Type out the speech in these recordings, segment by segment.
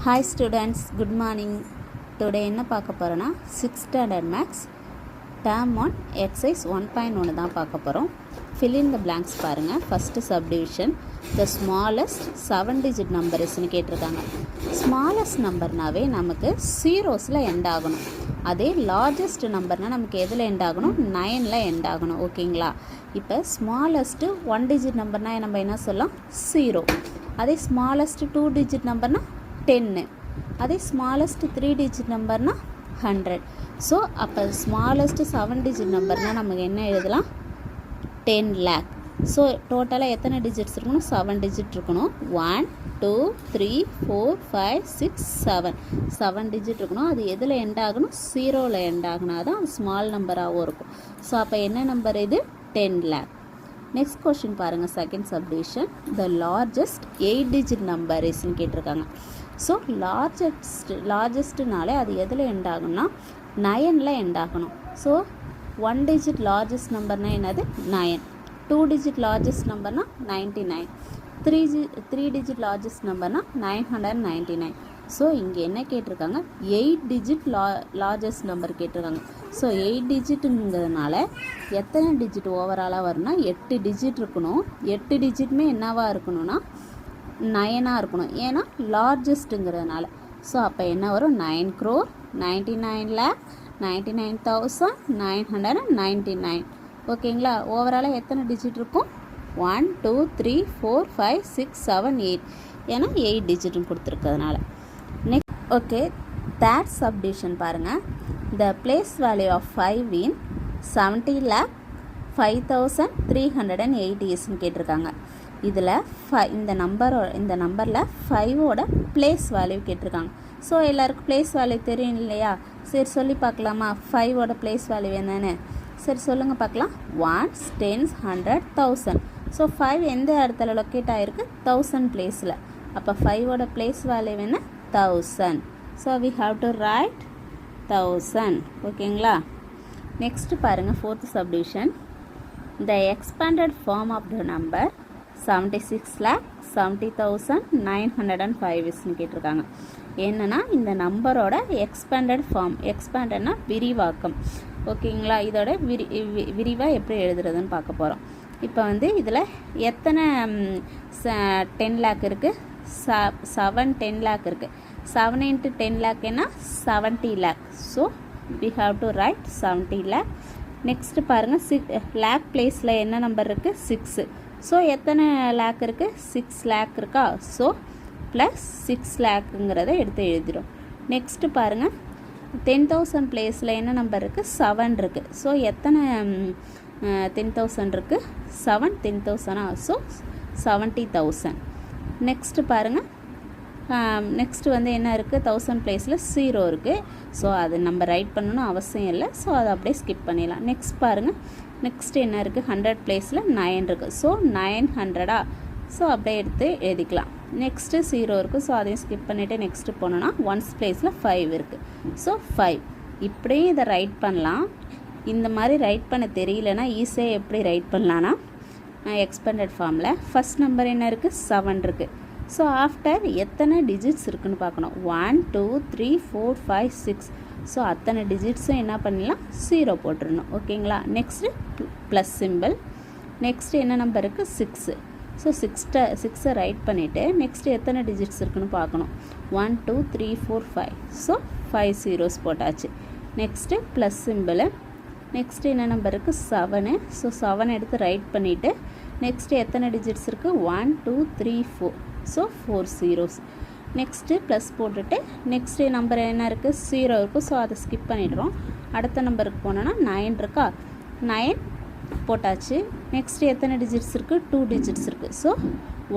Hi students, good morning. Today என்ன பார்க்க போறோம்னா 6th standard maths term 1 exercise 1.1 தான் பார்க்க போறோம். Fill in the blanks பாருங்க. First subdivision, the smallest 7 digit number isனு கேட்டிருக்காங்க. Smallest numberனாவே நமக்கு zeros-ல end ஆகணும். அதே largest numberனா நமக்கு எதுல end ஆகணும்? 9ல end ஆகணும். ஓகேங்களா? இப்போ smallest 1 digit numberனா நம்ம என்ன சொல்லலாம்? 0. அதே smallest 2 digit numberனா 10. அதே smallest 3 digit numberனா 100. ஸோ அப்போ smallest 7 digit numberனா நமக்கு என்ன எழுதலாம்? 10 lakh. ஸோ டோட்டலாக எத்தனை டிஜிட்ஸ் இருக்கணும்? 7 டிஜிட் இருக்கணும். 1 2 3 4 5 6 7 7 டிஜிட் இருக்கணும். அது எதில் எண்ட் ஆகணும்? 0ல் எண்ட் ஆகணும். தான் அது ஸ்மால் நம்பராகவும் இருக்கும். ஸோ அப்போ என்ன நம்பர் இது? 10 lakh. நெக்ஸ்ட் கொஷின் பாருங்கள், second subdivision. The largest 8 digit number isன்னு கேட்டிருக்காங்க. ஸோ லார்ஜஸ்ட்னாலே அது எதில் எண்ட் ஆகும்னா 9ல் எண்ட் ஆகணும். ஸோ 1 digit லார்ஜஸ்ட் நம்பர்னா என்னது? 9. 2 digit லார்ஜஸ்ட் நம்பர்னா 99. 3 digit லார்ஜஸ்ட் நம்பர்னா 999. ஸோ இங்கே என்ன கேட்டிருக்காங்க? 8 digit லார்ஜஸ்ட் நம்பர் கேட்டிருக்காங்க. ஸோ 8 digitங்கிறதுனால எத்தனை டிஜிட் ஓவராலாக வரும்னா 8 digit இருக்கணும். 8 digitமே என்னவாக இருக்கணும்னா 9ஆக இருக்கணும். ஏன்னா லார்ஜஸ்ட்டுங்கிறதுனால. ஸோ அப்போ என்ன வரும்? 9,99,99,999. ஓகேங்களா? ஓவராலாக எத்தனை டிஜிட் இருக்கும்? 1 2 3 4 5 6 7 8. ஏன்னா 8 டிஜிட்னு கொடுத்துருக்கிறதுனால. நெக்ஸ்ட் ஓகே, தேர்ட் சப்டிவிஷன் பாருங்கள். The place value of 5 in 70 lakh 5,380 isன்னு கேட்டிருக்காங்க. இதில் இந்த நம்பரில் 5ஓட பிளேஸ் வேல்யூ கேட்டிருக்காங்க. ஸோ எல்லாருக்கும் பிளேஸ் வேல்யூ தெரியும் இல்லையா? சரி சொல்லி பார்க்கலாமா? 5ஓட பிளேஸ் வேல்யூ என்னன்னு சரி சொல்லுங்கள் பார்க்கலாம். 1s 10s 100 1000. ஸோ 5 எந்த இடத்துல லொக்கேட் ஆகிருக்கு? 1000 பிளேஸில். அப்போ 5ஓட பிளேஸ் வேல்யூ என்ன? 1000. So we have to write 1000. ஓகேங்களா? நெக்ஸ்ட்டு பாருங்கள், fourth subdivision. The expanded form of the number 76,70,905 isன்னு கேட்டிருக்காங்க. என்னன்னா இந்த நம்பரோட எக்ஸ்பேண்டட் ஃபார்ம். எக்ஸ்பேண்டட்னா விரிவாக்கம். ஓகேங்களா? இதோட விரிவாக எப்படி எழுதுறதுன்னு பார்க்க போகிறோம். இப்போ இதில் எத்தனை 10 lakh இருக்குது? 7 10 lakh இருக்குது. 7 into 10 lakh என்ன? 70 lakh. So we have to write 70 lakh. Next பாருங்கள், லேக் பிளேஸில் என்ன நம்பர் இருக்குது? 6. ஸோ எத்தனை லேக் இருக்குது? 6 lakh இருக்கா? ஸோ ப்ளஸ் 6 lakhங்கிறத எடுத்து எழுதிடும். நெக்ஸ்ட்டு பாருங்கள், 10,000 பிளேஸில் என்ன நம்பர் இருக்குது? 7 இருக்குது. ஸோ எத்தனை 10,000 இருக்குது? 7 10,000. ஸோ 70,000. நெக்ஸ்ட்டு பாருங்கள், நெக்ஸ்ட்டு என்ன இருக்குது? 1000 பிளேஸில் 0 இருக்குது. ஸோ அது நம்ம ரைட் பண்ணணும் அவசியம் இல்லை. ஸோ அதை அப்படியே ஸ்கிப் பண்ணிடலாம். நெக்ஸ்ட் பாருங்கள், நெக்ஸ்ட் என்ன இருக்குது? 100 பிளேஸில் 9 இருக்குது. ஸோ 900. ஸோ அப்படியே எடுத்து எழுதிக்கலாம். நெக்ஸ்ட்டு 0 இருக்குது. ஸோ அதையும் ஸ்கிப் பண்ணிவிட்டு நெக்ஸ்ட்டு போனோன்னா 1s பிளேஸில் 5 இருக்குது. ஸோ 5. இப்படியும் இதை ரைட் பண்ணலாம். இந்த மாதிரி ரைட் பண்ண தெரியலனா ஈஸியாக எப்படி ரைட் பண்ணலான்னா, எக்ஸ்பேண்டட் ஃபார்மில் ஃபஸ்ட் நம்பர் என்ன இருக்குது? 7 இருக்குது. ஸோ ஆஃப்டர் எத்தனை டிஜிட்ஸ் இருக்குதுன்னு பார்க்கணும். 1 2 3 4 5 6. ஸோ அத்தனை டிஜிட்ஸும் என்ன பண்ணலாம்? 0 போட்டுடணும். ஓகேங்களா? Next plus symbol. நெக்ஸ்ட்டு என்ன நம்பர் இருக்குது? 6. ஸோ 6 ரைட் பண்ணிவிட்டு நெக்ஸ்ட்டு எத்தனை டிஜிட்ஸ் இருக்குதுன்னு பார்க்கணும். 1 2 3 4 5. ஸோ 5 zeros போட்டாச்சு. Next plus symbol. நெக்ஸ்ட்டு என்ன நம்பர் இருக்குது? 7. ஸோ 7 எடுத்து ரைட் பண்ணிவிட்டு நெக்ஸ்ட்டு எத்தனை டிஜிட்ஸ் இருக்குது? 1 2 3 4. So 4 zeros. நெக்ஸ்ட்டு ப்ளஸ் போட்டுட்டு நெக்ஸ்ட்டு நம்பர் என்ன இருக்குது? 0 இருக்குது. ஸோ அதை ஸ்கிப் பண்ணிடுறோம். அடுத்த நம்பருக்கு போனோன்னா 9 இருக்கா? 9 போட்டாச்சு. நெக்ஸ்ட்டு எத்தனை டிஜிட்ஸ் இருக்குது? 2 digits இருக்குது. So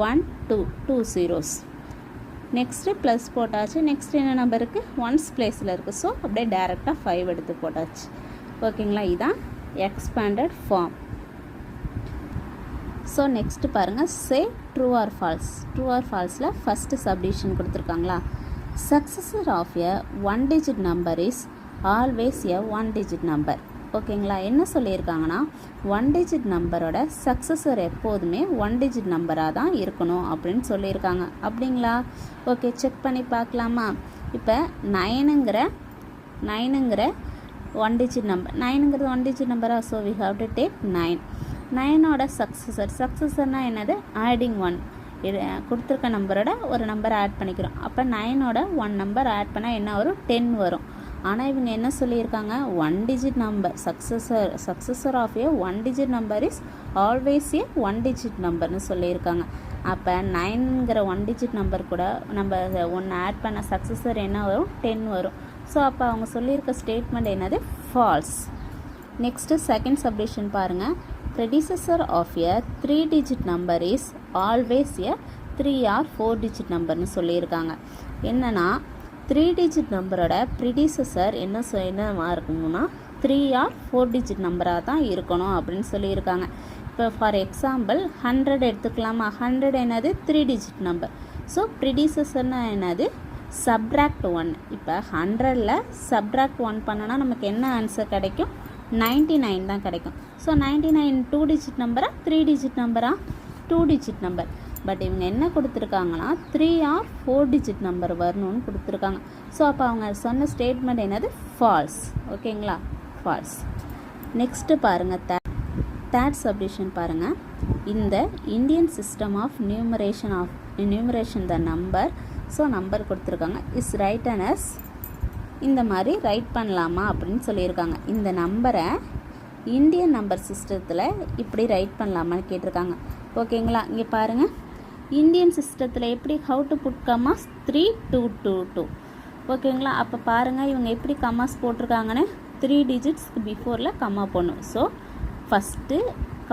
1 2 2 zeros. நெக்ஸ்ட்டு ப்ளஸ் போட்டாச்சு. நெக்ஸ்ட்டு என்ன நம்பர் இருக்குது? 1s பிளேஸில் இருக்குது. ஸோ அப்படியே டேரெக்டாக 5 எடுத்து போட்டாச்சு. ஓகேங்களா? இதுதான் எக்ஸ்பேண்டட் ஃபார்ம். ஸோ நெக்ஸ்ட்டு பாருங்கள், say true or false. True or ஃபால்ஸில் ஃபஸ்ட்டு சப்டிவிஷன் கொடுத்துருக்காங்களா? Successor of a 1 digit number is always a 1 digit number. ஓகேங்களா. என்ன சொல்லியிருக்காங்கன்னா 1 டிஜிட் நம்பரோட சக்ஸஸர் எப்போதுமே 1 டிஜிட் நம்பராக தான் இருக்கணும் அப்படின்னு சொல்லியிருக்காங்க. அப்படிங்களா? ஓகே, செக் பண்ணி பார்க்கலாமா? இப்போ 9ங்கிற 1 டிஜிட் நம்பர், 9ங்கிறது 1 டிஜிட் நம்பரா? So we have to take 9. 9ஓட சக்ஸஸர்னால் என்னது? ஆடிங் 1. கொடுத்துருக்க நம்பரோட ஒரு நம்பர் ஆட் பண்ணிக்கிறோம். அப்போ 9ஓட 1 நம்பர் ஆட் பண்ணால் என்ன வரும்? 10 வரும். ஆனால் இவங்க என்ன சொல்லியிருக்காங்க? 1 digit number successor of a 1 digit number is always a 1 digit நம்பர்னு சொல்லியிருக்காங்க. அப்போ 9ங்கிற 1 டிஜிட் நம்பர் கூட நம்ம 1 ஆட் பண்ண சக்ஸஸர் என்ன வரும்? 10 வரும். ஸோ அப்போ அவங்க சொல்லியிருக்க ஸ்டேட்மெண்ட் என்னது? ஃபால்ஸ். நெக்ஸ்ட்டு செகண்ட் சப்டிஷன் பாருங்கள். predecessor of a 3 digit number is always a 3 or 4 digit நம்பர்னு சொல்லியிருக்காங்க. என்னன்னா 3 டிஜிட் நம்பரோட ப்ரிடிசஸர் என்னவா இருக்கும்னா 3 or 4 டிஜிட் நம்பராக தான் இருக்கணும் அப்படின்னு சொல்லியிருக்காங்க. இப்போ ஃபார் எக்ஸாம்பிள் 100 எடுத்துக்கலாமா? 100 என்னது? 3 டிஜிட் நம்பர். ஸோ ப்ரிடிசஸர்னா என்னது? சப்ட்ராக்ட் 1. இப்போ 100ல் சப்ட்ராக்ட் 1 பண்ணனா நமக்கு என்ன ஆன்சர் கிடைக்கும்? 99 தான் கிடைக்கும். ஸோ 99 2 டிஜிட் நம்பரா 3 டிஜிட் நம்பரா? 2 டிஜிட் நம்பர். பட் இவங்க என்ன கொடுத்துருக்காங்கன்னா 3 or 4 டிஜிட் நம்பர் வரணும்னு கொடுத்துருக்காங்க. ஸோ அப்போ அவங்க சொன்ன ஸ்டேட்மெண்ட் என்னது? ஃபால்ஸ். ஓகேங்களா? ஃபால்ஸ். நெக்ஸ்ட்டு பாருங்கள், தேர்ட் சப்டிஷன் பாருங்கள். இந்த Indian system of numeration the number, so number கொடுத்துருக்காங்க, இஸ் ரைட்டன் அஸ் இந்த மாதிரி ரைட் பண்ணலாமா அப்படின்னு சொல்லியிருக்காங்க. இந்த நம்பரை இந்தியன் நம்பர் சிஸ்டத்தில் இப்படி ரைட் பண்ணலாமான்னு கேட்டிருக்காங்க. ஓகேங்களா? இங்கே பாருங்கள், இந்தியன் சிஸ்டத்தில் எப்படி ஹவு டு புட் கமாஸ் 3 2 2 2. ஓகேங்களா? அப்போ பாருங்கள் இவங்க எப்படி கமாஸ் போட்டிருக்காங்கன்னு 3 டிஜிட்ஸ்க்கு பிஃபோரில் கம்மா போடணும். ஸோ ஃபஸ்ட்டு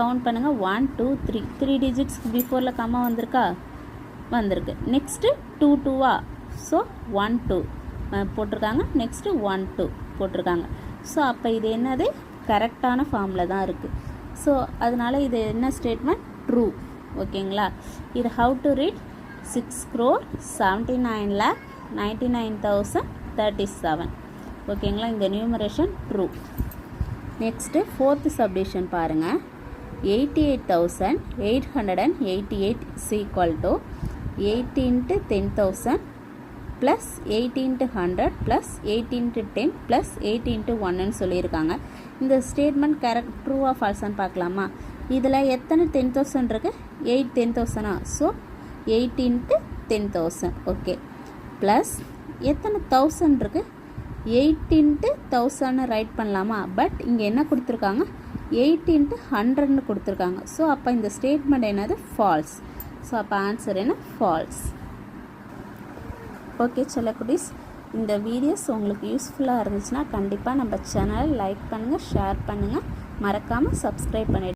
கவுண்ட் பண்ணுங்கள் 1 2 3. 3 டிஜிட்ஸ்க்கு பிஃபோரில் கம்மா வந்திருக்கு. நெக்ஸ்ட்டு 2 2வா? ஸோ 1 2 போட்டிருக்காங்க. நெக்ஸ்ட்டு 1 2 போட்டிருக்காங்க. ஸோ அப்போ இது என்னது? கரெக்டான ஃபார்மில் தான் இருக்குது. ஸோ அதனால் இது என்ன ஸ்டேட்மெண்ட்? ட்ரூ. ஓகேங்களா? இது ஹவு டு ரீட்? 6,79,99,037. ஓகேங்களா? இந்த numeration true. Next fourth submission பாருங்கள். 88,888 is equal to 8 into 10,000 plus 8 into 100 plus 8 into 10 plus 8 into 1ன்னு சொல்லியிருக்காங்க. இந்த ஸ்டேட்மெண்ட் கரெக்ட் ட்ரூவா ஃபால்ஸான்னு பார்க்கலாமா? இதில் எத்தனை 10,000 இருக்குது? 8 10,000. So 8 into 10,000. ஓகே. ப்ளஸ் எத்தனை 1000 இருக்குது? 8 into 1000ன்னு ரைட் பண்ணலாமா? பட் இங்கே என்ன கொடுத்துருக்காங்க? 8 into 100ன்னு கொடுத்துருக்காங்க. ஸோ அப்போ இந்த ஸ்டேட்மெண்ட் என்னது? ஃபால்ஸ். ஸோ அப்போ ஆன்சர் என்ன? ஃபால்ஸ். ஓகே செல்லக்குட்டீஸ், இந்த வீடியோஸ் உங்களுக்கு யூஸ்ஃபுல்லாக இருந்துச்சுன்னா கண்டிப்பாக நம்ம சேனலை லைக் பண்ணுங்கள், ஷேர் பண்ணுங்கள், மறக்காமல் சப்ஸ்கிரைப் பண்ணிவிடுங்க.